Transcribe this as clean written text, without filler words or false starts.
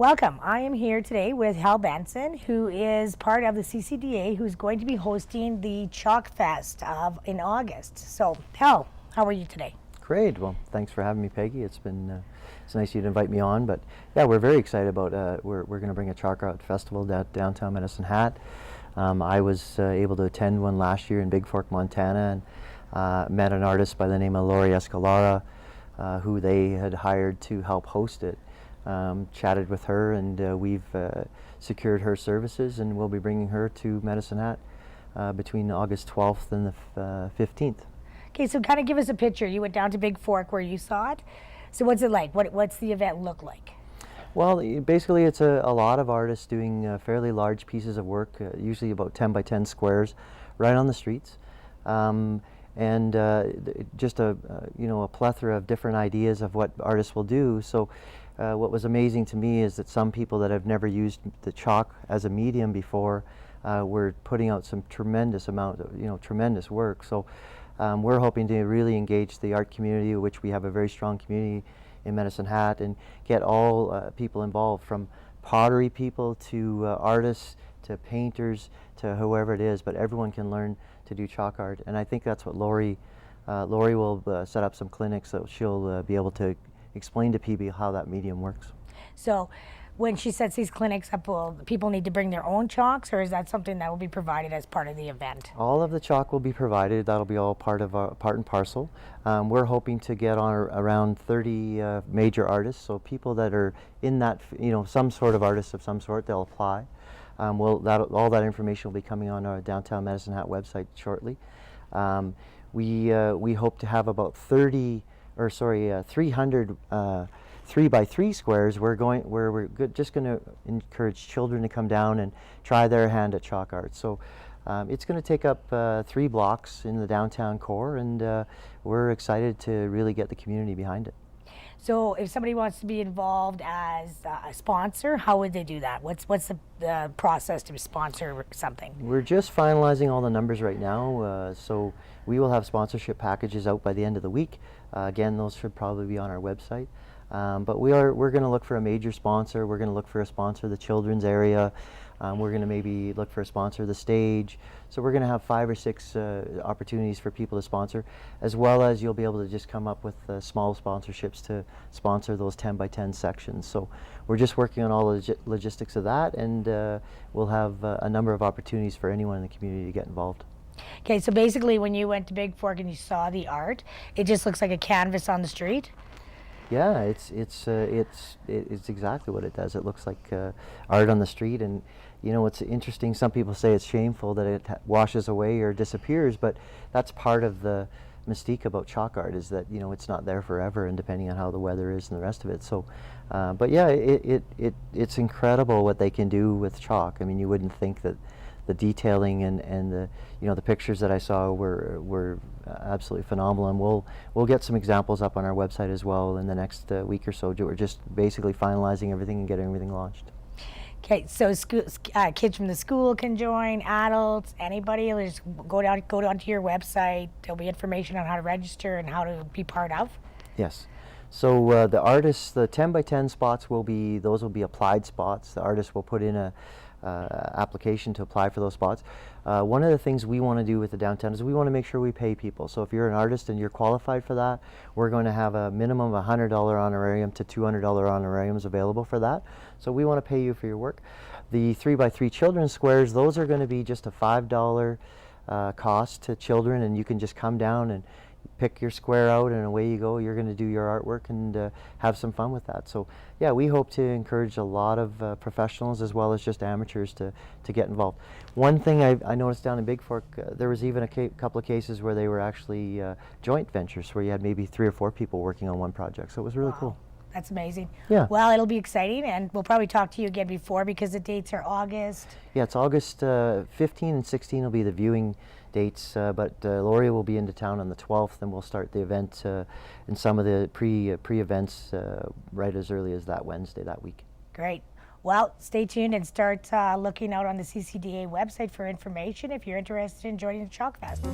Welcome. I am here today with Hal Benson, who is part of the CCDA, who's going to be hosting the Chalk Fest in August. So, Hal, how are you today? Great. Well, thanks for having me, Peggy. It's nice of you to invite me on. But yeah, we're very excited about we're going to bring a chalk art festival downtown Medicine Hat. I was able to attend one last year in Big Fork, Montana, and met an artist by the name of Lori Escalara, who they had hired to help host it. Chatted with her, and we've secured her services, and we'll be bringing her to Medicine Hat between August 12th and the 15th. Okay, so kind of give us a picture. You went down to Big Fork where you saw it. So what's it like? What's the event look like? Well, basically it's a lot of artists doing fairly large pieces of work, usually about 10 by 10 squares, right on the streets. And just a plethora of different ideas of what artists will do. So what was amazing to me is that some people that have never used the chalk as a medium before were putting out some tremendous amount of tremendous work. So we're hoping to really engage the art community, which we have a very strong community in Medicine Hat, and get all people involved, from pottery people to artists to painters to whoever it is, but everyone can learn to do chalk art. And I think that's what Lori will set up some clinics, so she'll be able to explain to people how that medium works. So when she sets these clinics up, will people need to bring their own chalks, or is that something that will be provided as part of the event? All of the chalk will be provided. That'll be all part and parcel. We're hoping to get on around 30 major artists, so people that are in that, some sort of artist of some sort, they'll apply. All that information will be coming on our Downtown Medicine Hat website shortly. We hope to have about 300 3x3 squares. We're just going to encourage children to come down and try their hand at chalk art. So it's going to take up 3 blocks in the downtown core, and we're excited to really get the community behind it. So if somebody wants to be involved as a sponsor, how would they do that? What's the process to sponsor something? We're just finalizing all the numbers right now, so we will have sponsorship packages out by the end of the week. Again, those should probably be on our website. But we're going to look for a major sponsor. We're going to look for a sponsor of the children's area. We're going to maybe look for a sponsor of the stage. So we're going to have 5 or 6 opportunities for people to sponsor, as well as you'll be able to just come up with small sponsorships to sponsor those 10 by 10 sections. So we're just working on all the logistics of that, and we'll have a number of opportunities for anyone in the community to get involved. Okay, so basically when you went to Big Fork and you saw the art, it just looks like a canvas on the street? Yeah, it's exactly what it does. It looks like art on the street, and it's interesting. Some people say it's shameful that it washes away or disappears, but that's part of the mystique about chalk art, is that it's not there forever, and depending on how the weather is and the rest of it. So, but yeah, it's incredible what they can do with chalk. I mean, you wouldn't think that the detailing and the the pictures that I saw were absolutely phenomenal, and we'll get some examples up on our website as well in the next week or so. We're just basically finalizing everything and getting everything launched. Okay, so kids from the school can join, adults, anybody. Just go down to your website. There'll be information on how to register and how to be part of. Yes. So the artists, the 10 by 10 spots will be applied spots. The artists will put in a application to apply for those spots. One of the things we want to do with the downtown is we want to make sure we pay people. So if you're an artist and you're qualified for that, we're going to have a minimum of $100 honorarium to $200 honorariums available for that. So we want to pay you for your work. The 3x3 children's squares, those are going to be just a $5 cost to children, and you can just come down and pick your square out, and away you go. You're going to do your artwork and have some fun with that. So yeah, we hope to encourage a lot of professionals as well as just amateurs to get involved. One thing I noticed down in Big Fork, there was even a couple of cases where they were actually joint ventures, where you had maybe 3 or 4 people working on one project. So it was really cool. That's amazing. Yeah. Well, it'll be exciting, and we'll probably talk to you again before, because the dates are August. Yeah, it's August 15 and 16 will be the viewing dates, but Lori will be into town on the 12th, and we'll start the event and some of the pre-events right as early as that Wednesday that week. Great. Well, stay tuned and start looking out on the CCDA website for information if you're interested in joining the Chalk Fest.